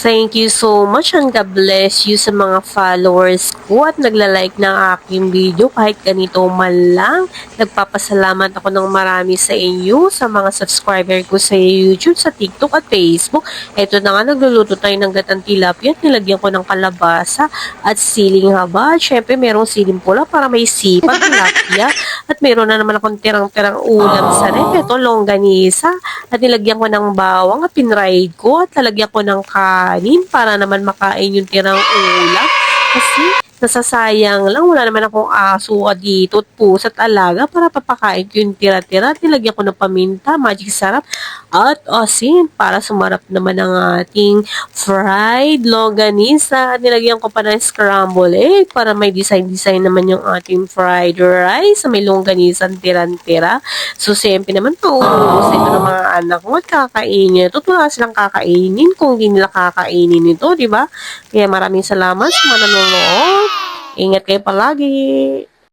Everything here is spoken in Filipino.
Thank you so much and God bless you sa mga followers ko at nagla-like ng aking video kahit ganito man lang. Nagpapasalamat ako ng marami sa inyo, sa mga subscriber ko sa YouTube, sa TikTok at Facebook. Ito na nga, nagluluto tayo ng gatang tilapia at nilagyan ko ng kalabasa at siling haba. At syempre, merong siling pula para may sipa, tilapia. At meron na naman akong tirang-tirang ulam sa rep. Ito, longganisa. At nilagyan ko ng bawang at pinride ko at lalagyan ko ng kanin para naman makain yung tirang ulam. Kasi nasasayang lang, wala naman akong aso dito at pusa at alaga para papakain ko yung tira-tira. Nilagyan ko ng paminta, magic sarap at asin para sumarap naman ang ating fried longganisa. Nilagyan ko pa ng scramble egg para may design-design naman yung ating fried rice sa may longganisa tira-tira. So, siyempre naman pauubos ito ng mga anak ko at kakainin. Ito wala silang kakainin kung hindi nila kakainin ito, di ba? Kaya maraming salamat sa mga nanonood. Ingat kayo palagi.